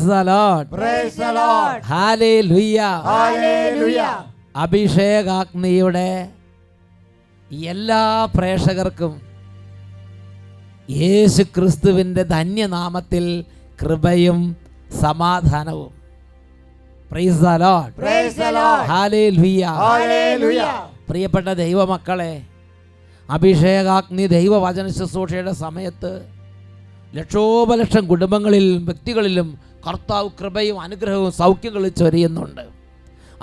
Price the lord. Praise the lord. Hallelujah. Hallelujah. അഭിഷേകാഗ്നിയുടെ എല്ലാ പ്രേക്ഷകർക്കും യേശു ക്രിസ്തുവിൻ്റെ ധന്യനാമത്തിൽ കൃപയും സമാധാനവും. Praise the lord. Praise the lord. Hallelujah. Hallelujah. പ്രിയപ്പെട്ട ദൈവമക്കളെ, അഭിഷേകാഗ്നി ദൈവവചന ശുശ്രൂഷയുടെ സമയത്ത് ലക്ഷോപലക്ഷം കുടുംബങ്ങളിലും വ്യക്തികളിലും കർത്താവ് കൃപയും അനുഗ്രഹവും സൗഖ്യങ്ങളും ചൊരിയുന്നുണ്ട്.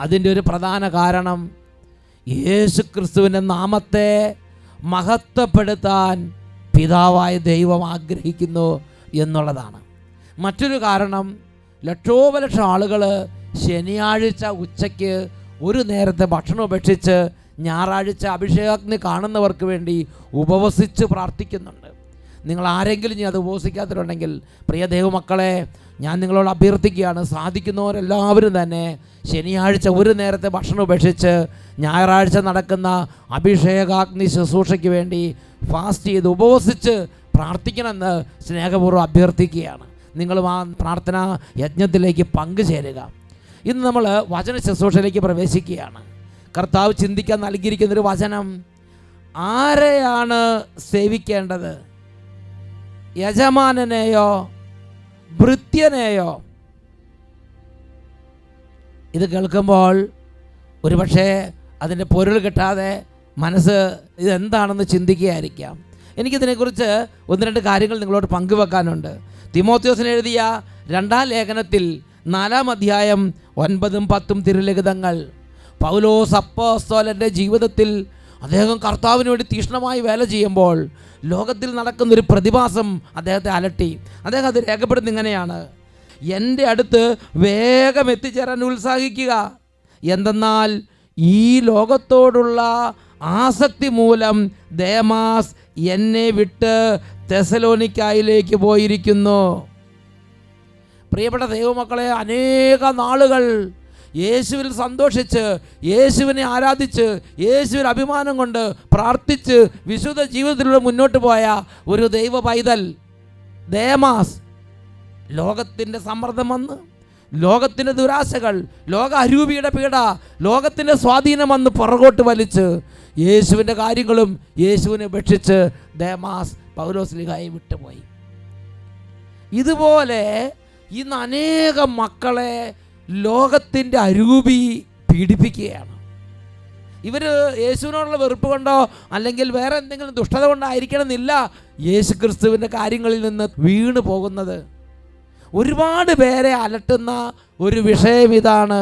അതിൻ്റെ ഒരു പ്രധാന കാരണം യേശു ക്രിസ്തുവിൻ്റെ നാമത്തെ മഹത്വപ്പെടുത്താൻ പിതാവായ ദൈവം ആഗ്രഹിക്കുന്നു എന്നുള്ളതാണ്. മറ്റൊരു കാരണം, ലക്ഷോപലക്ഷം ആളുകൾ ശനിയാഴ്ച ഉച്ചയ്ക്ക് ഒരു നേരത്തെ ഭക്ഷണം ഉപേക്ഷിച്ച് ഞായറാഴ്ച അഭിഷേകാഗ്നി കാണുന്നവർക്ക് വേണ്ടി ഉപവസിച്ച് പ്രാർത്ഥിക്കുന്നുണ്ട്. നിങ്ങൾ ആരെങ്കിലും ഇനി അത് ഉപവസിക്കാത്തിട്ടുണ്ടെങ്കിൽ, പ്രിയ ദൈവമക്കളെ, ഞാൻ നിങ്ങളോട് അഭ്യർത്ഥിക്കുകയാണ്, സാധിക്കുന്നവരെല്ലാവരും തന്നെ ശനിയാഴ്ച ഒരു നേരത്തെ ഭക്ഷണം ഉപേക്ഷിച്ച് ഞായറാഴ്ച നടക്കുന്ന അഭിഷേകാഗ്നി ശുശ്രൂഷയ്ക്ക് വേണ്ടി ഫാസ്റ്റ് ചെയ്ത് ഉപവസിച്ച് പ്രാർത്ഥിക്കണമെന്ന് സ്നേഹപൂർവ്വം അഭ്യർത്ഥിക്കുകയാണ്. നിങ്ങളും ആ പ്രാർത്ഥനാ യജ്ഞത്തിലേക്ക് പങ്കുചേരുക. ഇന്ന് നമ്മൾ വചന ശുശ്രൂഷയിലേക്ക് പ്രവേശിക്കുകയാണ്. കർത്താവ് ചിന്തിക്കാൻ നൽകിയിരിക്കുന്നൊരു വചനം, ആരെയാണ് സേവിക്കേണ്ടത്, യജമാനനെയോ ഭൃത്യനെയോ? ഇത് കേൾക്കുമ്പോൾ ഒരുപക്ഷെ അതിൻ്റെ പൊരുൾ കിട്ടാതെ മനസ്സ് ഇതെന്താണെന്ന് ചിന്തിക്കുകയായിരിക്കാം. എനിക്കിതിനെക്കുറിച്ച് ഒന്ന് രണ്ട് കാര്യങ്ങൾ നിങ്ങളോട് പങ്കുവെക്കാനുണ്ട്. തിമോത്തിയോസിന് എഴുതിയ 2-ാം ലേഖനത്തിൽ 4-ാം അധ്യായം 9-10 തിരുലിഖിതങ്ങൾ. പൗലോസ് അപ്പോസ്തലൻ്റെ ജീവിതത്തിൽ അദ്ദേഹം കർത്താവിന് വേണ്ടി തീക്ഷ്ണമായി വേല ചെയ്യുമ്പോൾ ലോകത്തിൽ നടക്കുന്നൊരു പ്രതിഭാസം അദ്ദേഹത്തെ അലട്ടി. അദ്ദേഹം അത് രേഖപ്പെടുത്തുന്നത് ഇങ്ങനെയാണ്: എൻ്റെ അടുത്ത് വേഗം എത്തിച്ചേരാൻ ഉത്സാഹിക്കുക, എന്തെന്നാൽ ഈ ലോകത്തോടുള്ള ആസക്തി മൂലം ദേമാസ് എന്നെ വിട്ട് തെസലോനിക്കായിലേക്ക് പോയിരിക്കുന്നു. പ്രിയപ്പെട്ട ദൈവമക്കളെ, അനേക നാളുകൾ യേശുവിൽ സന്തോഷിച്ച്, യേശുവിനെ ആരാധിച്ച്, യേശുവിൽ അഭിമാനം കൊണ്ട് പ്രാർത്ഥിച്ച് വിശുദ്ധ ജീവിതത്തിലൂടെ മുന്നോട്ട് പോയ ഒരു ദൈവ പൈതൽ ദേമാസ് ലോകത്തിൻ്റെ സമ്മർദ്ദം വന്ന്, ലോകത്തിൻ്റെ ദുരാശകൾ, ലോക അരൂപിയുടെ പീഡ, ലോകത്തിൻ്റെ സ്വാധീനം വന്ന് പുറകോട്ട് വലിച്ച് യേശുവിൻ്റെ കാര്യങ്ങളും യേശുവിനെ ഉപേക്ഷിച്ച് ദേമാസ് പൗലോസ്ലീഹായെ വിട്ടുപോയി. ഇതുപോലെ ഇന്ന് അനേകം മക്കളെ ലോകത്തിൻ്റെ അരൂപി പീഡിപ്പിക്കുകയാണ്. ഇവർ യേശുവിനോടുള്ള വെറുപ്പ് കൊണ്ടോ അല്ലെങ്കിൽ വേറെ എന്തെങ്കിലും ദുഷ്ടത കൊണ്ടായിരിക്കണമെന്നില്ല യേശു ക്രിസ്തുവിൻ്റെ കാര്യങ്ങളിൽ നിന്ന് വീണു പോകുന്നത്. ഒരുപാട് പേരെ അലട്ടുന്ന ഒരു വിഷയം ഇതാണ്: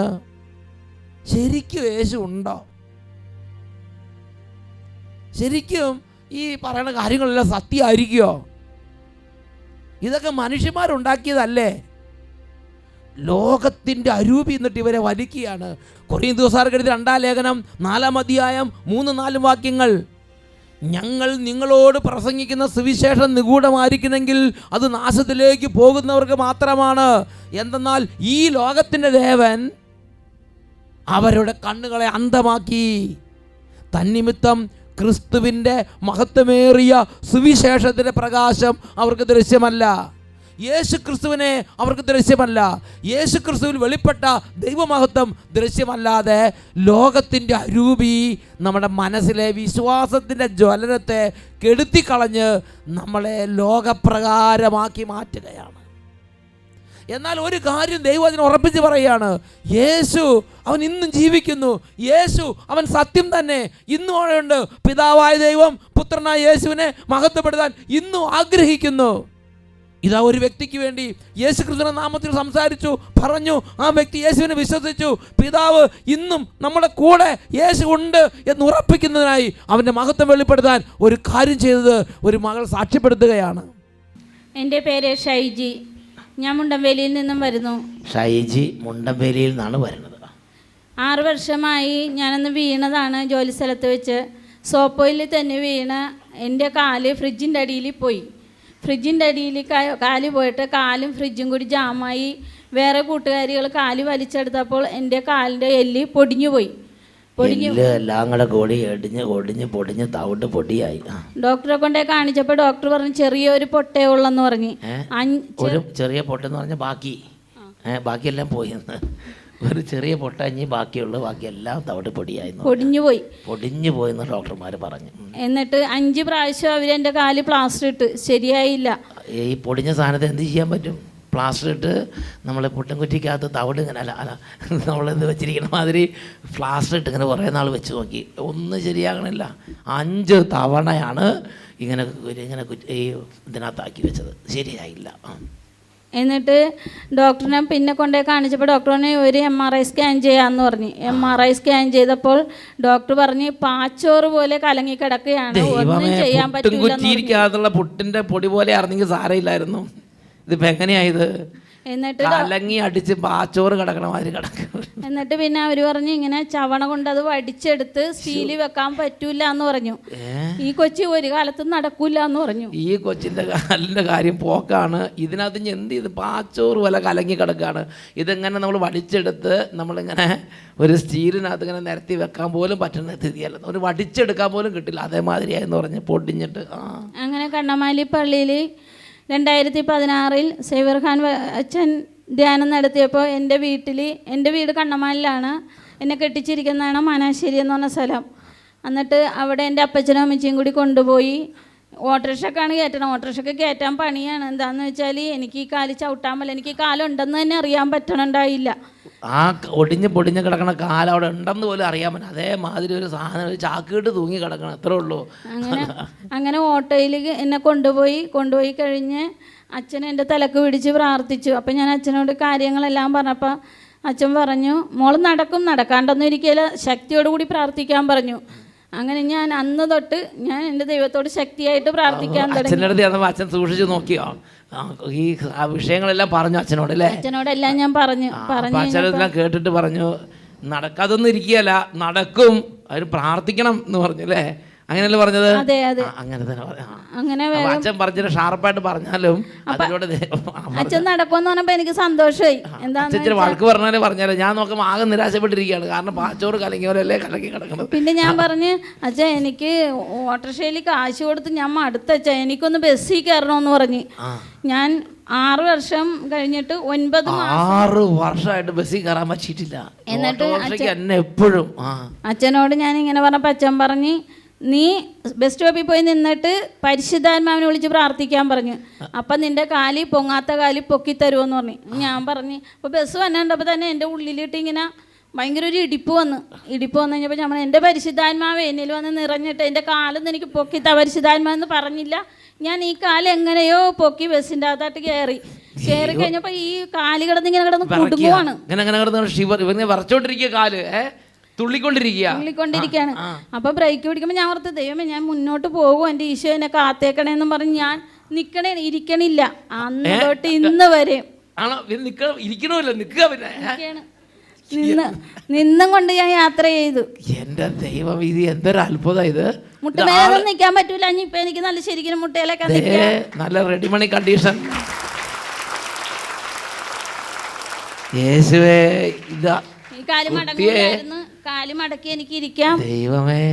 ശരിക്കും യേശു ഉണ്ടോ? ശരിക്കും ഈ പറയുന്ന കാര്യങ്ങളെല്ലാം സത്യമായിരിക്കുമോ? ഇതൊക്കെ മനുഷ്യന്മാരുണ്ടാക്കിയതല്ലേ? ലോകത്തിൻ്റെ അരൂപി എന്നിട്ട് ഇവരെ വലിക്കുകയാണ്. കൊരിന്ത്യക്കാർക്ക് എഴുതിയ 2-ാം ലേഖനം 4-ാം അധ്യായം 3-4 വാക്യങ്ങൾ: ഞങ്ങൾ നിങ്ങളോട് പ്രസംഗിക്കുന്ന സുവിശേഷം നിഗൂഢമായിരിക്കുന്നെങ്കിൽ അത് നാശത്തിലേക്ക് പോകുന്നവർക്ക് മാത്രമാണ്. എന്തെന്നാൽ ഈ ലോകത്തിൻ്റെ ദേവൻ അവരുടെ കണ്ണുകളെ അന്ധമാക്കി. തന്നിമിത്തം ക്രിസ്തുവിൻ്റെ മഹത്വമേറിയ സുവിശേഷത്തിൻ്റെ പ്രകാശം അവർക്ക് ദൃശ്യമല്ല. യേശു ക്രിസ്തുവിനെ അവർക്ക് ദൃശ്യമല്ല. യേശു ക്രിസ്തുവിൽ വെളിപ്പെട്ട ദൈവമഹത്വം ദൃശ്യമല്ലാതെ ലോകത്തിൻ്റെ അരൂപി നമ്മുടെ മനസ്സിലെ വിശ്വാസത്തിൻ്റെ ജ്വലനത്തെ കെടുത്തിക്കളഞ്ഞ് നമ്മളെ ലോകപ്രകാരമാക്കി മാറ്റുകയാണ്. എന്നാൽ ഒരു കാര്യം ദൈവം അതിനെ ഉറപ്പിച്ച് പറയുകയാണ്: യേശു അവൻ ഇന്നും ജീവിക്കുന്നു. യേശു അവൻ സത്യം തന്നെ. ഇന്നും അവിടെയുണ്ട്. പിതാവായ ദൈവം പുത്രനായ യേശുവിനെ മഹത്വപ്പെടുത്താൻ ഇന്നും ആഗ്രഹിക്കുന്നു. ഇതാ ഒരു വ്യക്തിക്ക് വേണ്ടി യേശു ക്രിസ്തുവിന്റെ നാമത്തിൽ സംസാരിച്ചു, പറഞ്ഞു. ആ വ്യക്തി യേശുവിനെ വിശ്വസിച്ചു. പിതാവ് ഇന്നും നമ്മുടെ കൂടെ യേശു ഉണ്ട് എന്ന് ഉറപ്പിക്കുന്നതിനായി അവൻ്റെ മഹത്വം വെളിപ്പെടുത്താൻ ഒരു കാര്യം ചെയ്തത് ഒരു മകൾ സാക്ഷ്യപ്പെടുത്തുകയാണ്. എൻ്റെ പേര് ഷൈജി. ഞാൻ മുണ്ടംവേലിയിൽ നിന്നും വരുന്നു. ഷൈജി മുണ്ടംവേലിയിൽ നിന്നാണ് വരുന്നത്. 6 വർഷമായി ഞാനന്ന് വീണതാണ്. ജോലി സ്ഥലത്ത് വെച്ച് സോപ്പോയിൽ തന്നെ വീണ് എൻ്റെ കാല് ഫ്രിഡ്ജിൻ്റെ അടിയിൽ പോയി. ഫ്രിഡ്ജിൻ്റെ അടിയിൽ കാല് പോയിട്ട് കാലും ഫ്രിഡ്ജും കൂടി ജാമായി. വേറെ കൂട്ടുകാരികൾ കാല് വലിച്ചെടുത്തപ്പോൾ എൻ്റെ കാലിൻ്റെ എല്ല് പൊടിഞ്ഞു പോയി. എല്ലാം കൂടെ കൂടി പൊടിഞ്ഞ് തവിട്ട് പൊടിയായി. ഡോക്ടറെ കൊണ്ടേ കാണിച്ചപ്പോൾ ഡോക്ടർ പറഞ്ഞു ചെറിയൊരു പൊട്ടേ ഉള്ളെന്ന് പറഞ്ഞ്. ചെറിയ പൊട്ടെന്ന് പറഞ്ഞ ബാക്കി ബാക്കിയെല്ലാം പോയെന്ന്. ഒരു ചെറിയ പൊട്ടഞ്ഞി ബാക്കിയുള്ളൂ, ബാക്കിയെല്ലാം തവിട് പൊടിയായിരുന്നു, പൊടിഞ്ഞു പോയെന്ന് ഡോക്ടർമാർ പറഞ്ഞു. എന്നിട്ട് 5 പ്രാവശ്യം അവരെൻ്റെ കാല് പ്ലാസ്റ്റർ ഇട്ട് ശരിയായില്ല. ഈ പൊടിഞ്ഞ സാധനത്തെ എന്ത് ചെയ്യാൻ പറ്റും? പ്ലാസ്റ്റർ ഇട്ട് നമ്മൾ പുട്ടൻകുറ്റിക്കകത്ത് തവിട് ഇങ്ങനെ അല്ല നമ്മളെന്ത് വെച്ചിരിക്കണ മാതിരി പ്ലാസ്റ്റർ ഇട്ട് ഇങ്ങനെ കുറേ നാൾ വെച്ച് നോക്കി, ഒന്നും ശരിയാകണില്ല. 5 തവണയാണ് ഇങ്ങനെ ഈ ഇതിനകത്താക്കി വെച്ചത്, ശരിയായില്ല. എന്നിട്ട് ഡോക്ടറിനെ പിന്നെ കൊണ്ടുപോയി കാണിച്ചപ്പോൾ ഡോക്ടറിനെ ഒരു MRI സ്കാൻ ചെയ്യാമെന്ന് പറഞ്ഞു. MRI സ്കാൻ ചെയ്തപ്പോൾ ഡോക്ടർ പറഞ്ഞ് പാച്ചോറ് പോലെ കലങ്ങി കിടക്കുകയാണ്, ഒന്നും ചെയ്യാൻ പറ്റില്ല. പുട്ടിൻ്റെ പൊടി പോലെ ആയിരുന്നെങ്കിൽ സാരമില്ലായിരുന്നു. ഇതിപ്പോൾ എങ്ങനെയായത്? എന്നിട്ട് കലങ്ങി അടിച്ച് പാച്ചോറ് കിടക്കണ മാതിരി കിടക്കും. എന്നിട്ട് പിന്നെ അവർ പറഞ്ഞു ഇങ്ങനെ ചവണ കൊണ്ട് അത് വടിച്ചെടുത്ത് സ്റ്റീലിൽ വെക്കാൻ പറ്റൂല എന്ന് പറഞ്ഞു. ഈ കൊച്ചി ഒരു കാലത്തും നടക്കൂല എന്ന് പറഞ്ഞു. ഈ കൊച്ചിൻ്റെ കാലിൻ്റെ കാര്യം പോക്കാണ്. ഇതിനകത്ത് എന്ത് ചെയ്ത് പാച്ചോറ് പോലെ കലങ്ങി കിടക്കുകയാണ്. ഇതെങ്ങനെ നമ്മൾ വടിച്ചെടുത്ത് നമ്മളിങ്ങനെ ഒരു സ്റ്റീലിനകത്ത് ഇങ്ങനെ നിരത്തി വെക്കാൻ പോലും പറ്റുന്ന സ്ഥിതിയല്ല, ഒരു വടിച്ചെടുക്കാൻ പോലും കിട്ടില്ല, അതേമാതിരിയായെന്ന് പറഞ്ഞ് പൊടിഞ്ഞിട്ട്. അങ്ങനെ കണ്ണമാലി പള്ളിയിൽ 2016 സേവ്യർ ഖാൻ അച്ഛൻ ധ്യാനം നടത്തിയപ്പോൾ എൻ്റെ വീട് കണ്ണമാലിലാണ്, എന്നെ കെട്ടിച്ചിരിക്കുന്നതാണ് മാനാശ്ശേരി എന്ന് പറഞ്ഞ സ്ഥലം. എന്നിട്ട് അവിടെ എൻ്റെ അപ്പച്ചനും അമ്മച്ചിയും കൂടി കൊണ്ടുപോയി ഓട്ടോറിക്ഷക്കാണ് കയറ്റണം. ഓട്ടോറിക്ഷയ്ക്ക് കയറ്റാൻ പണിയാണ്. എന്താണെന്ന് വെച്ചാൽ എനിക്ക് ഈ കാല് ചവിട്ടാൻ പറ്റില്ല, എനിക്ക് ഈ കാലുണ്ടെന്ന് തന്നെ അറിയാൻ പറ്റണുണ്ടായില്ല. ആ പൊടിഞ്ഞ് കിടക്കണ കാലം അവിടെ ഉണ്ടെന്ന് പോലും അറിയാൻ പറ്റില്ല. അതേമാതിരി ഒരു സാധനം ഒരു ചാക്കിട്ട് തൂങ്ങി കിടക്കണം, അത്രേ ഉള്ളൂ. അങ്ങനെ ഓട്ടോയിൽ എന്നെ കൊണ്ടുപോയി കഴിഞ്ഞ് അച്ഛൻ എൻ്റെ തലക്ക് പിടിച്ച് പ്രാർത്ഥിച്ചു. അപ്പം ഞാൻ അച്ഛനോട് കാര്യങ്ങളെല്ലാം പറഞ്ഞപ്പോൾ അച്ഛൻ പറഞ്ഞു, മോൾ നടക്കാണ്ടൊന്നും ഇരിക്കില്ല, ശക്തിയോടുകൂടി പ്രാർത്ഥിക്കാൻ പറഞ്ഞു. അങ്ങനെ ഞാൻ അന്ന് തൊട്ട് ഞാൻ എൻ്റെ ദൈവത്തോട് ശക്തിയായിട്ട് പ്രാർത്ഥിക്കാൻ തുടങ്ങി. അച്ഛൻ സൂക്ഷിച്ചു നോക്കിയോ? ഈ വിഷയങ്ങളെല്ലാം പറഞ്ഞു അച്ഛനോട് അല്ലേ? അച്ഛനോടെല്ലാം ഞാൻ പറഞ്ഞു. അച്ഛനെല്ലാം കേട്ടിട്ട് പറഞ്ഞു നടക്കാതൊന്നും ഇരിക്കുകയല്ല, നടക്കും, അവർ പ്രാർത്ഥിക്കണം എന്ന് പറഞ്ഞു അല്ലേ? അങ്ങനെയല്ലേ പറഞ്ഞത്? അതെ അതെ, അങ്ങനെ തന്നെ അങ്ങനെ അച്ഛൻ പറഞ്ഞിട്ട് ഷാർപ്പായിട്ട് പറഞ്ഞാലും അച്ഛൻ നടക്കുമെന്ന് പറഞ്ഞപ്പോൾ എനിക്ക് സന്തോഷമായി. എന്താ വഴക്ക് പറഞ്ഞാലേ ഞാൻ നോക്കുമ്പോൾ ആകെ നിരാശപ്പെട്ടിരിക്കുകയാണ്, കാരണം പാച്ചോറ് കലങ്ങിയവരല്ലേ കലങ്ങി കിടക്കുന്നത്. പിന്നെ ഞാൻ പറഞ്ഞ് അച്ഛാ എനിക്ക് ഓട്ടോറിക്ഷയിൽ കാശ് കൊടുത്ത് ഞാൻ മടുത്തച്ഛാ, എനിക്കൊന്ന് ബസ്സിൽ കയറണമെന്ന് പറഞ്ഞ്. ഞാൻ 6 വർഷം കഴിഞ്ഞിട്ട് 9 വർഷമായിട്ട് ബസ്സിൽ കയറാൻ പറ്റിയിട്ടില്ല. എന്നിട്ട് എന്നെ എപ്പോഴും അച്ഛനോട് ഞാൻ ഇങ്ങനെ പറഞ്ഞപ്പോൾ അച്ഛൻ പറഞ്ഞ് നീ ബസ് സ്റ്റോപ്പിൽ പോയി നിന്നിട്ട് പരിശുദ്ധാത്മാവിനെ വിളിച്ച് പ്രാർത്ഥിക്കാൻ പറഞ്ഞു. അപ്പം നിൻ്റെ പൊങ്ങാത്ത കാലി പൊക്കി തരുമെന്ന് പറഞ്ഞു. ഞാൻ പറഞ്ഞു അപ്പോൾ ബസ് വന്നിട്ടപ്പോൾ തന്നെ എൻ്റെ ഉള്ളിലിട്ട് ഇങ്ങനെ ഭയങ്കര ഒരു ഇടിപ്പ് വന്നു കഴിഞ്ഞപ്പോൾ ഞാൻ പറഞ്ഞു എൻ്റെ പരിശുദ്ധാത്മാവ് എന്നിൽ വന്ന് നിറഞ്ഞിട്ട് എൻ്റെ കാലൊന്നും എനിക്ക് പൊക്കിത്ത പരിശുദ്ധാത്മാവെന്ന് പറഞ്ഞില്ല. ഞാൻ ഈ കാലം എങ്ങനെയോ പൊക്കി ബസ്സിൻ്റെ അകത്തായിട്ട് കയറി കഴിഞ്ഞപ്പോൾ ഈ കാല് കിടന്ന് കുടുങ്ങുവാണ്. തുള്ളിക്കൊണ്ടിരിക്കുകയാണ്. അപ്പൊ ബ്രേക്ക് പിടിക്കുമ്പോൾ ഞാൻ ഓർത്ത് ദൈവമേ ഞാൻ മുന്നോട്ട് പോകും, എൻ്റെ ഈശോ എന്നെ കാത്തേക്കണേന്നും പറഞ്ഞ് ഞാൻ ഇരിക്കണില്ല. അന്ന് തൊട്ട് ഇന്ന് വരെ നിന്നും കൊണ്ട് ഞാൻ യാത്ര ചെയ്തു. എന്റെ ദൈവം, ഇത് എന്തൊരു അത്ഭുതം! ഇത് മുട്ടുമേലൊന്നും നിൽക്കാൻ പറ്റൂല. ഇപ്പൊ എനിക്ക് നല്ല ശരിക്കും മുട്ടയിലൊക്കെ നല്ല റെഡിമണി കണ്ടീഷൻ. യേശുവേ, ഇതാ കാല് മടക്കി എനിക്ക് ഇരിക്കാം. ദൈവമേ,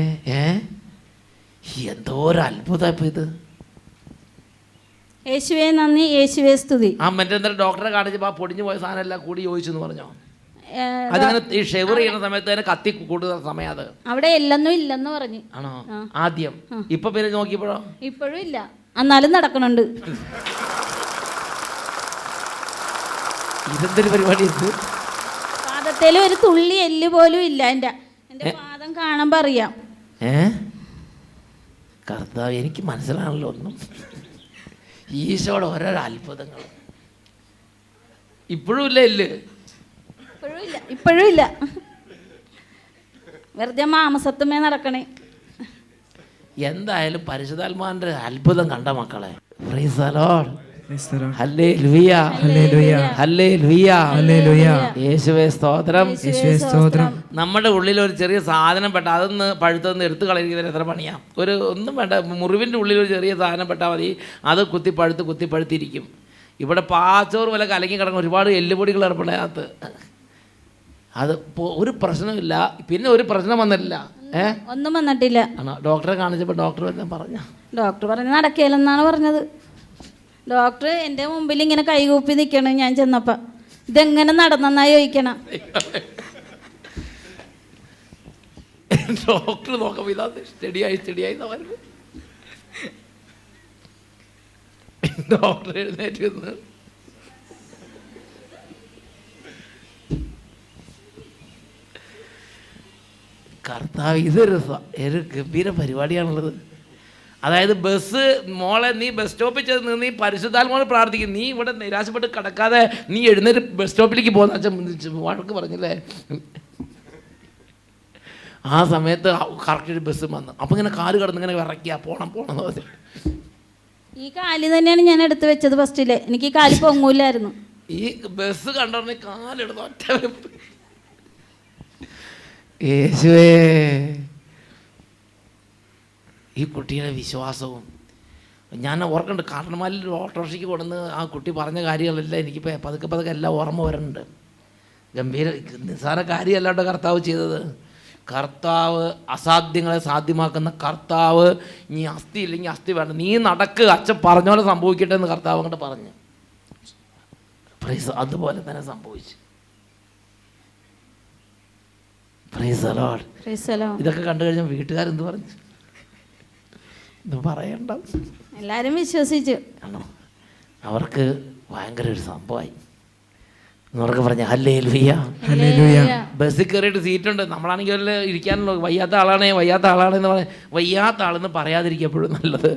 എന്തോ ഒരു അത്ഭുതം ഇപ്പൊ ഇത്. യേശുവേ നന്ദി, യേശുവേ സ്തുതി. മറ്റേ ഡോക്ടറെ കാണിച്ചപ്പോ പൊടിഞ്ഞു പോയ സാധനം എല്ലാം കൂടി ചോദിച്ചു പറഞ്ഞോ? അതിങ്ങനെ ഈ ഷെവർ ചെയ്യുന്ന സമയത്ത് തന്നെ കത്തി കൂടുതൽ സമയം അത് അവിടെ ഇല്ലെന്ന് പറഞ്ഞു. ആണോ ആദ്യം? ഇപ്പൊ പിന്നെ നോക്കിയപ്പോഴോ? ഇപ്പോഴും ഇല്ല, എന്നാലും നടക്കണുണ്ട്. ഇതെന്തൊരു പരിപാടി! പാദത്തിലും ഒരു തുള്ളി എല്ല് പോലും ഇല്ല. എൻ്റെ പാദം കാണുമ്പോൾ അറിയാം. കർത്താവ്, എനിക്ക് മനസ്സിലാണല്ലോ ഒന്നും. ഈശോയുടെ ഓരോരോ അത്ഭുതങ്ങൾ. ഇപ്പോഴും ഇല്ല എല്ല്? ഇപ്പോഴും ഇല്ല. വെറുതെ മാംസത്തുമേ നടക്കണേ. എന്തായാലും പരിശുദ്ധാത്മാവിന്റെ അത്ഭുതം കണ്ട മക്കളെ. Price the Lord. യേശുവേ സ്തോത്രം. നമ്മുടെ ഉള്ളിൽ ഒരു ചെറിയ സാധനം പെട്ട അതൊന്ന് പഴുത്തൊന്ന് എടുത്തു കളയുന്നതിന് എത്ര പണിയാ! ഒന്നും വേണ്ട, മുറിവിൻ്റെ ഉള്ളിൽ ഒരു ചെറിയ സാധനം പെട്ടാൽ മതി, അത് കുത്തിപ്പഴുത്തിരിക്കും. ഇവിടെ പാച്ചോറ് പോലെ കലങ്ങി കിടക്കുന്ന ഒരുപാട് എല്ലുപൊടികൾ ഏർപ്പെടുന്നതിനകത്ത്. അത് ഒരു പ്രശ്നമില്ല. പിന്നെ ഒരു പ്രശ്നം വന്നിട്ടില്ല. ഒന്നും വന്നിട്ടില്ല. ഡോക്ടറെ കാണിച്ചപ്പോൾ ഡോക്ടർ പറഞ്ഞ നടക്കില്ലെന്നാണ് പറഞ്ഞത്. ഡോക്ടർ എൻ്റെ മുമ്പിൽ ഇങ്ങനെ കൈകൂപ്പി നിൽക്കണം. ഞാൻ ചെന്നപ്പോൾ ഇതെങ്ങനെ നടന്നെന്നാ ചോദിക്കണം. ഡോക്ടർ നോക്കുമ്പോൾ ഇതാ സ്റ്റഡിയായി ഡോക്ടർ എഴുന്നേറ്റ് വന്ന് കർത്താവ് ഒരു ഗംഭീര പരിപാടിയാണുള്ളത്. അതായത് ബസ് മോളെ നീ ബസ് സ്റ്റോപ്പിൽ ചെന്ന് നീ പരിശുദ്ധാത്മാവോട് പ്രാർത്ഥിക്കും. നീ ഇവിടെ നിരാശപ്പെട്ട് കിടക്കാതെ നീ എഴുന്നേറ്റ് ബസ് സ്റ്റോപ്പിലേക്ക് പോകുന്ന അച്ഛൻ വഴക്ക് പറഞ്ഞില്ലേ. ആ സമയത്ത് കറക്റ്റ് ഒരു ബസ് വന്നു. അപ്പം ഇങ്ങനെ കാല് കടന്ന് ഇങ്ങനെ വിറയ്ക്കുക പോണം എന്ന് പറഞ്ഞു. ഈ കാല് തന്നെയാണ് ഞാൻ എടുത്ത് വെച്ചത് ഫസ്റ്റില്. എനിക്ക് കാല് പൊങ്ങൂലായിരുന്നു. ഈ ബസ് കണ്ടോണ്ട് കാലെടുത്ത് ഒറ്റ വെപ്പ്. യേശുവേ, ഈ കുട്ടിയുടെ വിശ്വാസവും ഞാൻ ഓർക്കുന്നുണ്ട്. കാട്ടന്മാരിൽ ഓട്ടോറിക്ഷയ്ക്ക് കൊടുന്ന് ആ കുട്ടി പറഞ്ഞ കാര്യങ്ങളെല്ലാം എനിക്കിപ്പോൾ പതുക്കെ എല്ലാം ഓർമ്മ വരുന്നുണ്ട്. ഗംഭീര നിസ്സാര കാര്യമല്ലാണ്ട് കർത്താവ് ചെയ്തത്. കർത്താവ് അസാധ്യങ്ങളെ സാധ്യമാക്കുന്ന കർത്താവ്. നീ അസ്ഥി ഇല്ലെങ്കിൽ അസ്ഥി വേണ്ട, നീ നടക്കുക, അച്ഛൻ പറഞ്ഞ പോലെ സംഭവിക്കട്ടെ എന്ന് കർത്താവ് അങ്ങോട്ട് പറഞ്ഞു. അതുപോലെ തന്നെ സംഭവിച്ചു. ഇതൊക്കെ കണ്ടു കഴിഞ്ഞാൽ വീട്ടുകാരെന്ത് പറഞ്ഞു? ഇത് പറയണ്ട, എല്ലാവരും വിശ്വസിച്ചു. ആണോ? അവർക്ക് ഭയങ്കര ഒരു സംഭവമായി. എന്നവർക്ക് പറഞ്ഞ ഹല്ലേലൂയ. ബസ്സിൽ കയറിയിട്ട് സീറ്റുണ്ട്. നമ്മളാണെങ്കിൽ ഇരിക്കാനുള്ള വയ്യാത്ത ആളാണെന്ന് പറയാം. വയ്യാത്ത ആളെന്ന് പറയാതിരിക്കപ്പോഴും നല്ലത്.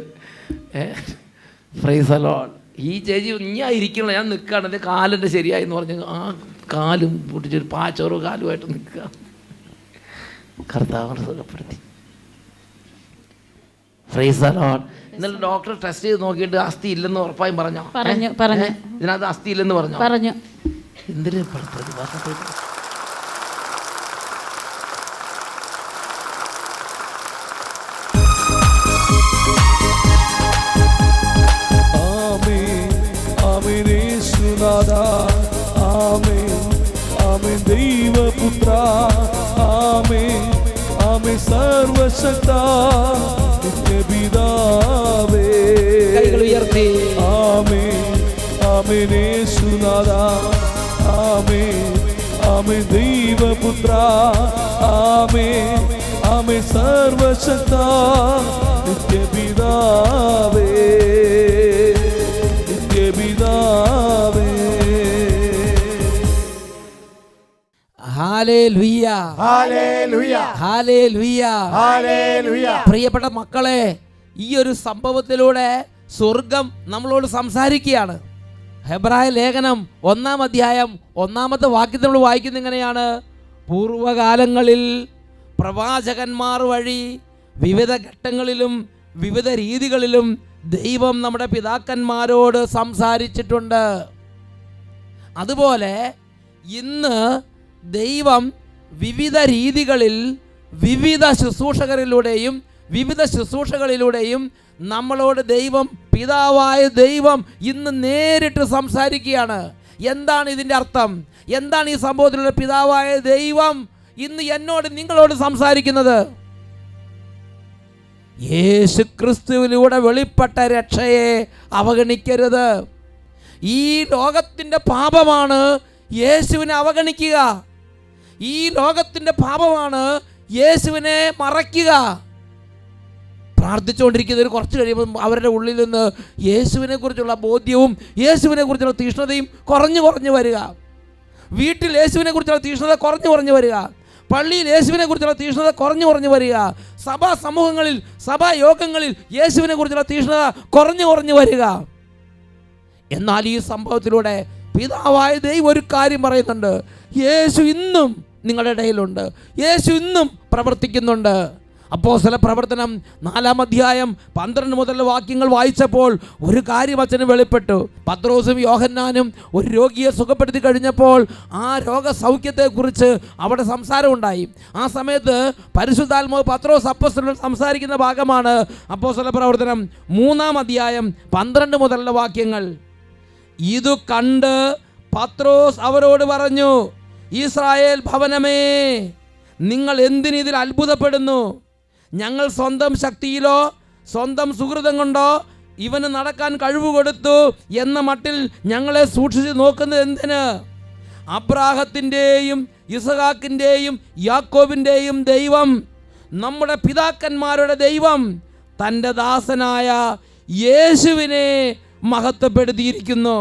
Price the Lord. ഈ ചേച്ചി ഞാൻ ഇരിക്കണല്ലോ, ഞാൻ നിൽക്കുകയാണ്, എൻ്റെ കാലിൻ്റെ ശരിയായി എന്ന് പറഞ്ഞ് ആ കാലും പൊട്ടിച്ചൊരു പാച്ചോറോ കാലുമായിട്ട് നിൽക്കുക. കർത്താവിനെ സുഖപ്പെടുത്തി. Praise the lord. ഇന്നലെ ഡോക്ടർ ടെസ്റ്റ് ചെയ്ത് നോക്കിയിട്ട് അസ്ഥി ഇല്ലെന്ന് ഉറപ്പായും പറഞ്ഞോ? പറഞ്ഞു. ഇതിനകത്ത് അസ്ഥി ഇല്ലെന്ന് പറഞ്ഞു. എന്തിനു പ്രതിഭാസത്തിൽ ദൈവപുത്ര സർവശക്ത നിത്യപിതാവേ കൈകൾ ഉയർത്തി ആമേൻ യേശുനാഥ ആമേൻ ദൈവപുത്ര ആമേൻ സർവശക്ത നിത്യപിതാവേ ഹല്ലേലൂയ, ഹല്ലേലൂയ, ഹല്ലേലൂയ, ഹല്ലേലൂയ. പ്രിയപ്പെട്ട മക്കളെ, ഈ ഒരു സംഭവത്തിലൂടെ സ്വർഗം നമ്മളോട് സംസാരിക്കുകയാണ്. ഹെബ്രായ ലേഖനം 1-ാം അധ്യായം 1-ാമത്തെ വാക്യത്തിൽ നമ്മൾ വായിക്കുന്നത് ഇങ്ങനെയാണ്: പൂർവകാലങ്ങളിൽ പ്രവാചകന്മാർ വഴി വിവിധ ഘട്ടങ്ങളിലും വിവിധ രീതികളിലും ദൈവം നമ്മുടെ പിതാക്കന്മാരോട് സംസാരിച്ചിട്ടുണ്ട്. അതുപോലെ ഇന്ന് ദൈവം വിവിധ രീതികളിൽ വിവിധ ശുശ്രൂഷകളിലൂടെയും നമ്മളോട് ദൈവം, പിതാവായ ദൈവം ഇന്ന് നേരിട്ട് സംസാരിക്കുകയാണ്. എന്താണ് ഇതിൻ്റെ അർത്ഥം? എന്താണ് ഈ സംഭവത്തിലുള്ള പിതാവായ ദൈവം ഇന്ന് എന്നോട്, നിങ്ങളോട് സംസാരിക്കുന്നത്? യേശു ക്രിസ്തുവിലൂടെ വെളിപ്പെട്ട രക്ഷയെ അവഗണിക്കരുത്. ഈ ലോകത്തിൻ്റെ പാപമാണ് യേശുവിനെ അവഗണിക്കുക. ഈ ലോകത്തിൻ്റെ പാപമാണ് യേശുവിനെ മറയ്ക്കുക. പ്രാർത്ഥിച്ചുകൊണ്ടിരിക്കുന്നവർ കുറച്ച് കഴിയുമ്പോൾ അവരുടെ ഉള്ളിൽ നിന്ന് യേശുവിനെ കുറിച്ചുള്ള ബോധ്യവും യേശുവിനെ കുറിച്ചുള്ള തീഷ്ണതയും കുറഞ്ഞു വരിക. വീട്ടിൽ യേശുവിനെ കുറിച്ചുള്ള തീഷ്ണത കുറഞ്ഞു വരിക. പള്ളിയിൽ യേശുവിനെ കുറിച്ചുള്ള തീഷ്ണത കുറഞ്ഞു വരിക. സഭാ സമൂഹങ്ങളിൽ, സഭാ യോഗങ്ങളിൽ യേശുവിനെ കുറിച്ചുള്ള തീഷ്ണത കുറഞ്ഞു വരിക. എന്നാൽ ഈ സംഭവത്തിലൂടെ പിതാവായ ദൈവം ഒരു കാര്യം പറയുന്നുണ്ട്: യേശു ഇന്നും നിങ്ങളുടെ ഇടയിലുണ്ട്, യേശു ഇന്നും പ്രവർത്തിക്കുന്നുണ്ട്. അപ്പോസ്തല പ്രവർത്തനം 4-ാം അധ്യായം 12 മുതലുള്ള വാക്യങ്ങൾ വായിച്ചപ്പോൾ ഒരു കാര്യം അച്ഛന് വെളിപ്പെട്ടു. പത്രോസും യോഹന്നാനും ഒരു രോഗിയെ സുഖപ്പെടുത്തി കഴിഞ്ഞപ്പോൾ ആ രോഗസൗഖ്യത്തെക്കുറിച്ച് അവിടെ സംസാരമുണ്ടായി. ആ സമയത്ത് പരിശുദ്ധാത്മാവ് പത്രോസ് അപ്പോസ്തലനോട് സംസാരിക്കുന്ന ഭാഗമാണ് അപ്പോസ്തല പ്രവർത്തനം 3-ാം അധ്യായം 12 മുതലുള്ള വാക്യങ്ങൾ. ഇതു കണ്ട് പത്രോസ് അവരോട് പറഞ്ഞു: ഇസ്രായേൽ ഭവനമേ, നിങ്ങൾ എന്തിനിതിൽ അത്ഭുതപ്പെടുന്നു? ഞങ്ങൾ സ്വന്തം ശക്തിയിലോ സ്വന്തം സുഹൃതം കൊണ്ടോ ഇവന് നടക്കാൻ കഴിവ് കൊടുത്തു എന്ന മട്ടിൽ ഞങ്ങളെ സൂക്ഷിച്ച് നോക്കുന്നത് എന്തിന്? അബ്രാഹത്തിൻ്റെയും ഇസഹാക്കിൻ്റെയും യാക്കോബിൻ്റെയും ദൈവം, നമ്മുടെ പിതാക്കന്മാരുടെ ദൈവം തൻ്റെ ദാസനായ യേശുവിനെ മഹത്വപ്പെടുത്തിയിരിക്കുന്നു.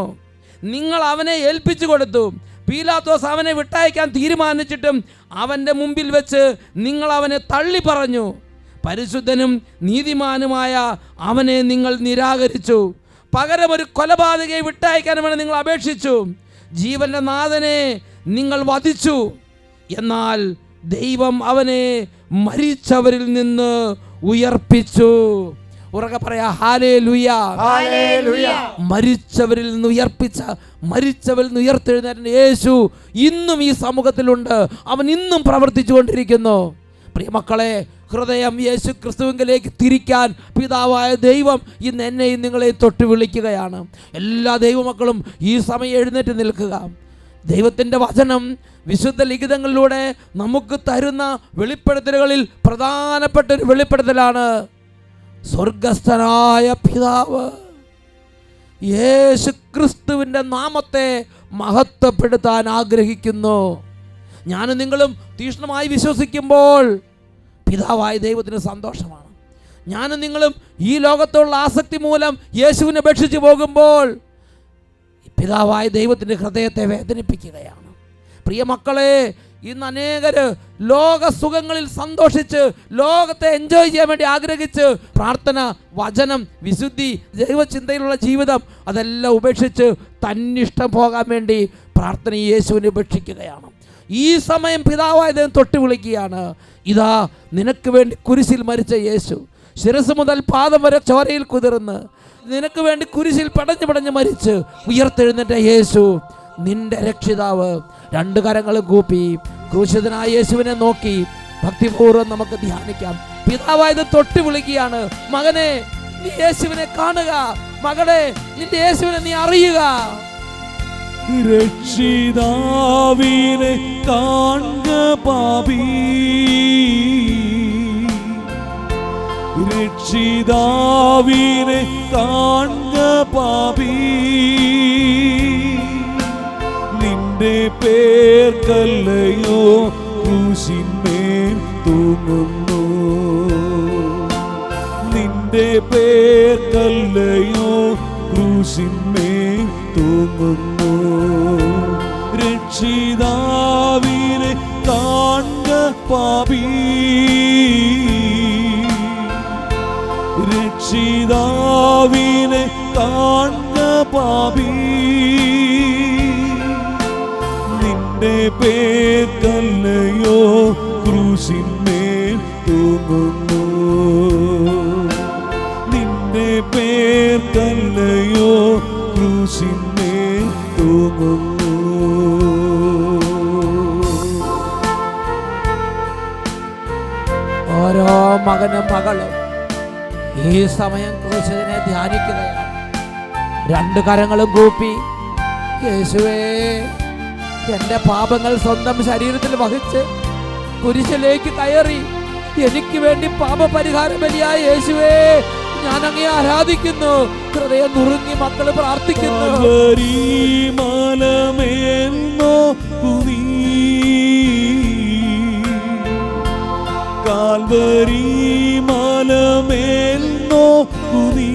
നിങ്ങൾ അവനെ ഏൽപ്പിച്ചു കൊടുത്തു. പീലാത്തോസ് അവനെ വിട്ടയക്കാൻ തീരുമാനിച്ചിട്ടും അവൻ്റെ മുമ്പിൽ വെച്ച് നിങ്ങൾ അവനെ തള്ളി പറഞ്ഞു. പരിശുദ്ധനും നീതിമാനുമായ അവനെ നിങ്ങൾ നിരാകരിച്ചു. പകരം ഒരു കൊലപാതകയെ വിട്ടയക്കാൻ അവനെ നിങ്ങൾ അപേക്ഷിച്ചു. ജീവന്റെ നാഥനെ നിങ്ങൾ വധിച്ചു. എന്നാൽ ദൈവം അവനെ മരിച്ചവരിൽ നിന്ന് ഉയർപ്പിച്ചു. ഉറക്കെ പറയാ, ഹല്ലേലൂയ, ഹല്ലേലൂയ. മരിച്ചവരിൽ നിന്ന് ഉയർപ്പിച്ച, മരിച്ചവരിൽ നിന്ന് ഉയർത്തെഴുന്നേറ്റ യേശു ഇന്നും ഈ സമൂഹത്തിലുണ്ട്. അവൻ ഇന്നും പ്രവർത്തിച്ചു കൊണ്ടിരിക്കുന്നു. പ്രിയമക്കളെ, ഹൃദയം യേശു ക്രിസ്തുവിലേക്ക് തിരിക്കാൻ പിതാവായ ദൈവം ഇന്ന് എന്നെയും നിങ്ങളെയും തൊട്ട് വിളിക്കുകയാണ്. എല്ലാ ദൈവമക്കളും ഈ സമയം എഴുന്നേറ്റ് നിൽക്കുക. ദൈവത്തിൻ്റെ വചനം വിശുദ്ധ ലിഖിതങ്ങളിലൂടെ നമുക്ക് തരുന്ന വെളിപ്പെടുത്തലുകളിൽ പ്രധാനപ്പെട്ട ഒരു വെളിപ്പെടുത്തലാണ് സ്വർഗസ്ഥനായ പിതാവ് യേശു ക്രിസ്തുവിൻ്റെ നാമത്തെ മഹത്വപ്പെടുത്താൻ ആഗ്രഹിക്കുന്നു. ഞാനും നിങ്ങളും തീക്ഷ്ണമായി വിശ്വസിക്കുമ്പോൾ പിതാവായ ദൈവത്തിന് സന്തോഷമാണ്. ഞാനും നിങ്ങളും ഈ ലോകത്തുള്ള ആസക്തി മൂലം യേശുവിനെ ഉപേക്ഷിച്ച് പോകുമ്പോൾ പിതാവായ ദൈവത്തിൻ്റെ ഹൃദയത്തെ വേദനിപ്പിക്കുകയാണ്. പ്രിയ മക്കളെ, ഇന്ന് അനേകർ ലോക സുഖങ്ങളിൽ സന്തോഷിച്ച് ലോകത്തെ എൻജോയ് ചെയ്യാൻ വേണ്ടി ആഗ്രഹിച്ച് പ്രാർത്ഥന, വചനം, വിശുദ്ധി, ദൈവചിന്തയിലുള്ള ജീവിതം അതെല്ലാം ഉപേക്ഷിച്ച് തന്നിഷ്ടം പോകാൻ വേണ്ടി പ്രാർത്ഥന യേശുവിനെ ഉപേക്ഷിക്കുകയാണ്. ഈ സമയം പിതാവായ ദൈവം തൊട്ട് വിളിക്കുകയാണ്. ഇതാ നിനക്ക് വേണ്ടി കുരിശിൽ മരിച്ച യേശു, ശിരസ് മുതൽ പാദം വരെ ചോരയിൽ കുതിർന്ന് നിനക്ക് വേണ്ടി കുരിശിൽ പടഞ്ഞ് മരിച്ച് ഉയർത്തെഴുന്നേറ്റ യേശു നിന്റെ രക്ഷിതാവ്. രണ്ട് കരങ്ങളും കൂപ്പി ക്രൂശിതനായ യേശുവിനെ നോക്കി ഭക്തിപൂർവ്വം നമുക്ക് ധ്യാനിക്കാം. പിതാവായത് തൊട്ട് വിളിക്കുകയാണ്, മകനെ നീ യേശുവിനെ കാണുക, മകളെ നിന്റെ യേശുവിനെ നീ അറിയുക. രക്ഷിതാവിനെ കാണുക പാപി, രക്ഷിതാവിനെ കാണുക പാപി, നിന്റെ പേർക്കല്ലയോ ക്രൂശിന്മേൽ തൂങ്ങുന്നു, നിന്റെ പേർക്കല്ലയോ ക്രൂശിന്മേൽ തൂങ്ങുന്നു. രക്ഷിതാവിനെ കാണുക പാപി, രക്ഷിതാവിനെ കാണുക പാപി, നിന്റെ പേർക്കല്ലയോ ക്രൂശിന്മേൽ തൂങ്ങുന്നു, നിന്റെ പേർക്കല്ലയോ ക്രൂശിന്മേൽ തൂങ്ങുന്നു. ഓരോ മകനും മകളും ഈ സമയം ക്രൂശിതനെ ധ്യാനിക്കുകയാണ്. രണ്ട് കരങ്ങളും കൂപ്പി, യേശുവേ എൻ്റെ പാപങ്ങൾ സ്വന്തം ശരീരത്തിൽ വഹിച്ച് കുരിശിലേക്ക് കയറി എനിക്ക് വേണ്ടി പാപപരിഹാര ബലിയായ യേശുവേ ഞാൻ അങ്ങേ ആരാധിക്കുന്നു. ഹൃദയം നുറുങ്ങി മക്കൾ പ്രാർത്ഥിക്കുന്നു. കാൽവരി മലമേൽ നോക്കുനീ,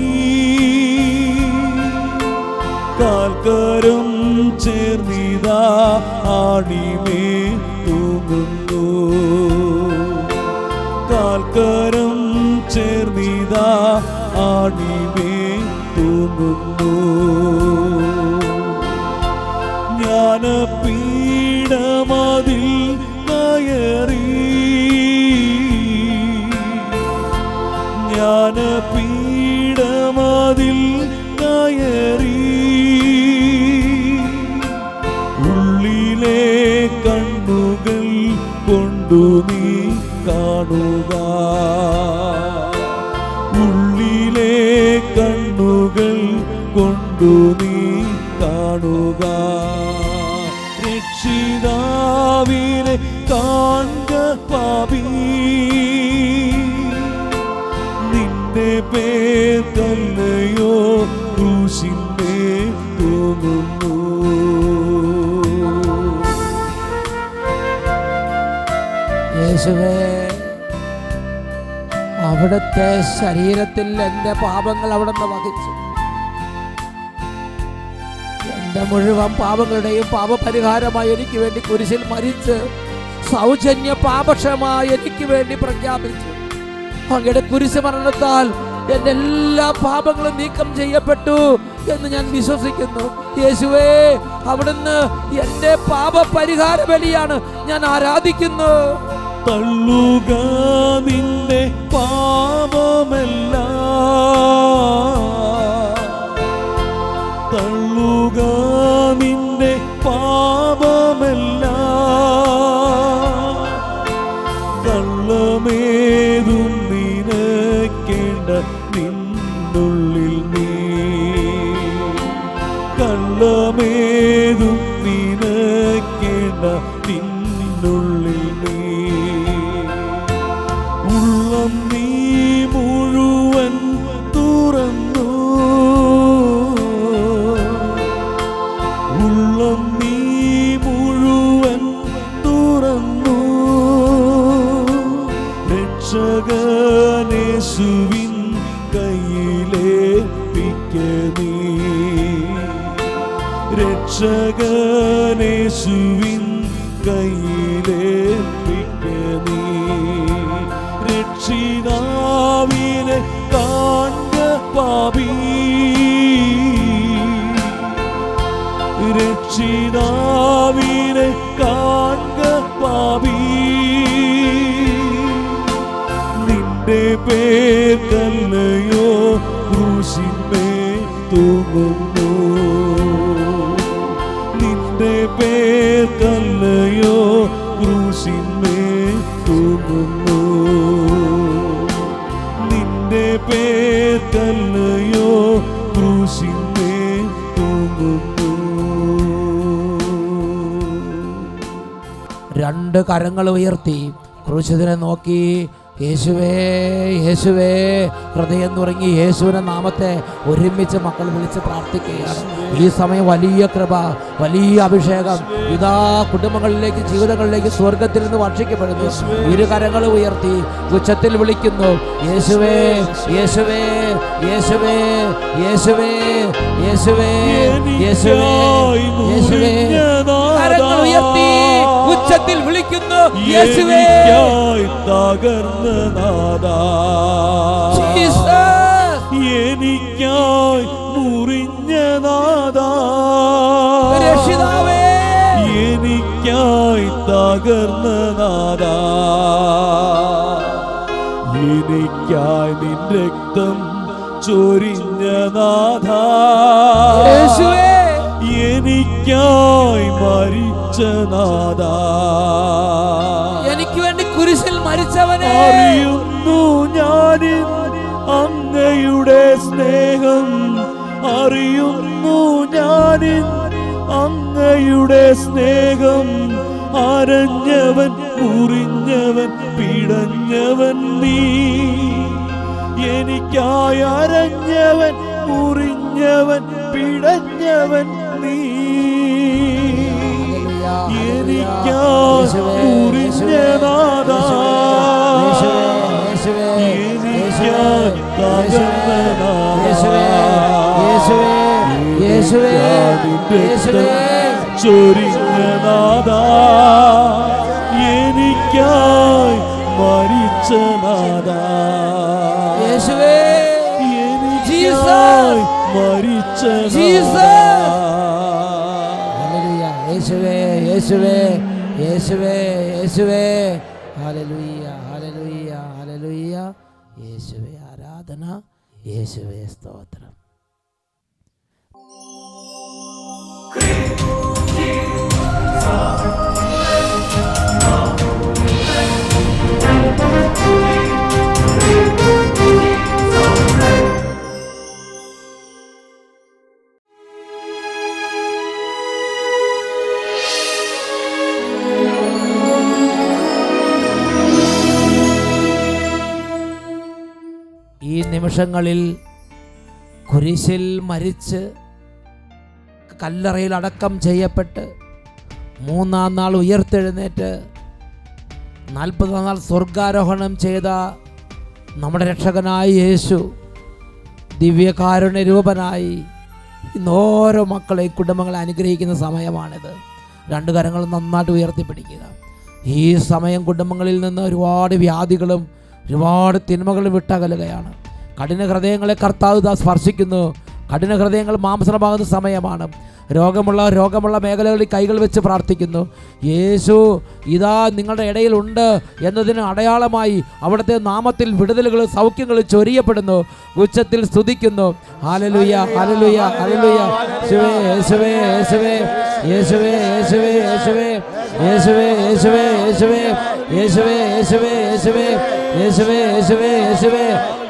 കാൽക്കരം ചേർന്നിതാ ആണിമേൽ തൂങ്ങുന്നു, കാൽക്കരം ചേർന്നിതാ ആണിമേൽ തൂങ്ങുന്നു. ജ്ഞാനപീഠമതിൽ കയറി, ജ്ഞാനപീഠമതിൽ കയറി, ഉള്ളിലെ കണ്ണുകൾ കൊണ്ടു നീ കാണുക, ഉള്ളിലെ കണ്ണുകൾ കൊണ്ടു നീ കാണുക. രക്ഷിതാവിനെ കാണുക പാപി, നിന്റെ പേർക്കല്ലയോ ക്രൂശിന്മേൽ തൂങ്ങുന്നു. യേശുവേ, അവിടുത്തെ ശരീരത്തിൽ എൻ്റെ പാപങ്ങൾ അവിടുന്ന് വഹിച്ചു. എൻ്റെ മുഴുവൻ പാപങ്ങളുടെയും പാപപരിഹാരമായി എനിക്ക് വേണ്ടി കുരിശിൽ മരിച്ച് സൗജന്യ പാപക്ഷമായി എനിക്ക് വേണ്ടി പ്രഖ്യാപിച്ചു. അങ്ങയുടെ കുരിശ് മരണത്താൽ എൻ്റെ എല്ലാ പാപങ്ങളും നീക്കം ചെയ്യപ്പെട്ടു എന്ന് ഞാൻ വിശ്വസിക്കുന്നു. യേശുവേ, അവിടുന്ന് എൻ്റെ പാപപരിഹാര ബലിയാണ്. ഞാൻ ആരാധിക്കുന്നു. തള്ളുക നിന്റെ പാപമെല്ലാം, തള്ളുക നിന്റെ പാപമെല്ലാം, കള്ളമേതും നിനക്കേണ്ട നിന്നുള്ളിൽ നീ, കള്ളമേതും നിനക്കേണ്ട നിന്നുള്ളിൽ നീ, ഉള്ളം നീ മുഴുവൻ തുറന്നു, ഉള്ളം നീ മുഴുവൻ തുറന്നു, രക്ഷകനേശുവിൻ കയ്യിലേൽപ്പിക്ക നീ, രക്ഷകനേശുവിൻ കയ്യിലേൽപ്പിക്ക നീ, രക്ഷിതാവിനെ കാൺക പാപി, രക്ഷിതാവിനെ കാൺക പാപി, നിന്റെ പേർക്കല്ലയോ ക്രൂശിന്മേൽ തൂങ്ങുന്നു, നിന്റെ പേർക്കല്ലയോ ക്രൂശിന്മേൽ തൂങ്ങുന്നു, നിന്റെ പേർക്കല്ലയോ ക്രൂശിന്മേൽ തൂങ്ങുന്നു. രണ്ട് കരങ്ങൾ ഉയർത്തി ക്രൂശിതനെ നോക്കി യേശുവേ, യേശുവേ, ഹൃദയം നുറങ്ങി യേശുവിന്റെ നാമത്തെ ഒരുമിച്ച് മക്കൾ വിളിച്ച് പ്രാർത്ഥിക്കുകയാണ്. ഈ സമയം വലിയ കൃപ, വലിയ അഭിഷേകം ഇതാ കുടുംബങ്ങളിലേക്ക്, ജീവിതങ്ങളിലേക്ക് സ്വർഗത്തിൽ നിന്ന് വർഷിക്കപ്പെടുന്നു. ഇരു കരങ്ങൾ ഉയർത്തി ഉച്ചത്തിൽ വിളിക്കുന്നു, യേശുവേ, യേശുവേ, യേശുവേ, യേശുവേ, യേശുവേ, യേശുവേ, യേശുവേ. കരങ്ങൾ ഉയർത്തി ഉച്ചത്തിൽ വിളിക്കുന്നു, യേശുവേ, തകർന്ന നാദാ, എനിക്കായി മുറിഞ്ഞ നാദാ, രക്ഷിതാവേ, എനിക്കായി തകർന്ന നാദാ, എനിക്കായി നിൻ രക്തം ചൊരിഞ്ഞ നാദാ, യേശുവേ, എനിക്കായി മരിച്ച നാദാ, എനിക്ക് വേണ്ടി കുരിശിൽ മരിച്ചവനെ അറിയുന്നു ഞാനിൻ അങ്ങയുടെ സ്നേഹം, അറിയുന്നു ഞാനിൻ അങ്ങയുടെ സ്നേഹം, അരഞ്ഞവൻ മുറിഞ്ഞവൻ പിടഞ്ഞവൻ നീ, എനിക്കായി അരഞ്ഞവൻ മുറിഞ്ഞവൻ പിടഞ്ഞവൻ നീ, എനിക്കായി മുറിഞ്ഞ നാദാ, എനിക്കായി തകർന്ന ചൊരിഞ്ഞ നാദാ, എനിക്കായി മരിച്ച നാദാ, എനിക്കായി മരിച്ച നാദാ. യേശുവേ, യേശുവേ, യേശുവേ, യേശുവേ, ഹല്ലേലൂയ, ഹല്ലേലൂയ, ഹല്ലേലൂയ. യേശുവേ ആരാധന, യേശുവേ സ്തോത്രം. ഈ നിമിഷങ്ങളിൽ കുരിശിൽ മരിച്ച് കല്ലറയിൽ അടക്കം ചെയ്യപ്പെട്ട് മൂന്നാം നാൾ ഉയർത്തെഴുന്നേറ്റ് 40 നാൾ സ്വർഗാരോഹണം ചെയ്ത നമ്മുടെ രക്ഷകനായ യേശു ദിവ്യകാരുണ്യ രൂപനായി ഇന്ന് ഓരോ മക്കളെയും കുടുംബങ്ങളെ അനുഗ്രഹിക്കുന്ന സമയമാണിത്. 2 കരങ്ങളും നന്നായിട്ട് ഉയർത്തിപ്പിടിക്കുക. ഈ സമയം കുടുംബങ്ങളിൽ നിന്ന് ഒരുപാട് വ്യാധികളും ഒരുപാട് തിന്മകളും വിട്ടകലുകയാണ്. കഠിന ഹൃദയങ്ങളെ കർത്താവ് സ്പർശിക്കുന്നു. കഠിന ഹൃദയങ്ങൾ മാംസമാകുന്ന സമയമാണ്. രോഗമുള്ള മേഖലകളിൽ കൈകൾ വെച്ച് പ്രാർത്ഥിക്കുന്നു. യേശു ഇതാ നിങ്ങളുടെ ഇടയിലുണ്ട് എന്നതിന് അടയാളമായി അവിടുത്തെ നാമത്തിൽ വിടുതലുകളും സൗഖ്യങ്ങളും ചൊരിയപ്പെടുന്നു. ഉച്ചത്തിൽ സ്തുതിക്കുന്നു. Hallelujah, hallelujah, hallelujah. യേശുവേ, യേശുവേ, യേശുവേ, യേശുവേ, യേശുവേ, യേശുവേ, യേശുവേ, യേശുവേ, യേശുവേ, യേശുവേ, യേശുവേ, യേശുവേ, യേശുവേ, യേശുവേ.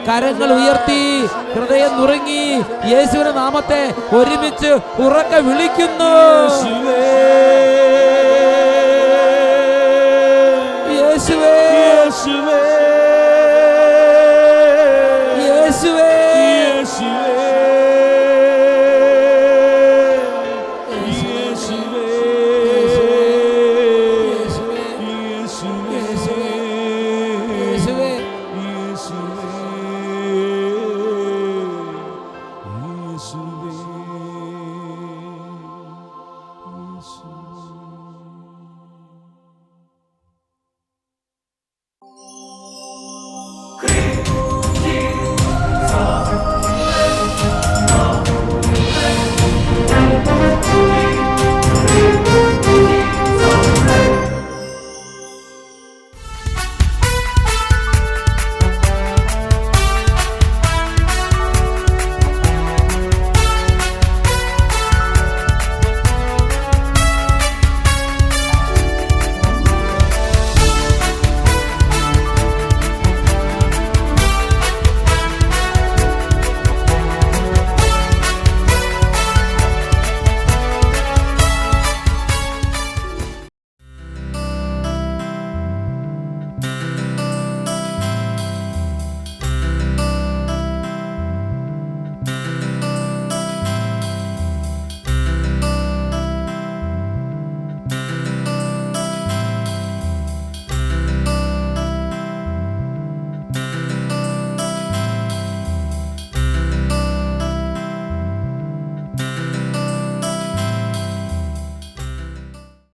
കരങ്ങൾ ഉയർത്തി ഹൃദയം നുറുങ്ങി യേശുവിന്റെ നാമത്തെ ഒരുമിച്ച് ഉറക്കെ വിളിക്കുന്നു. യേശുവേ, യേശുവേ, യേശുവേ, യേശുവേ,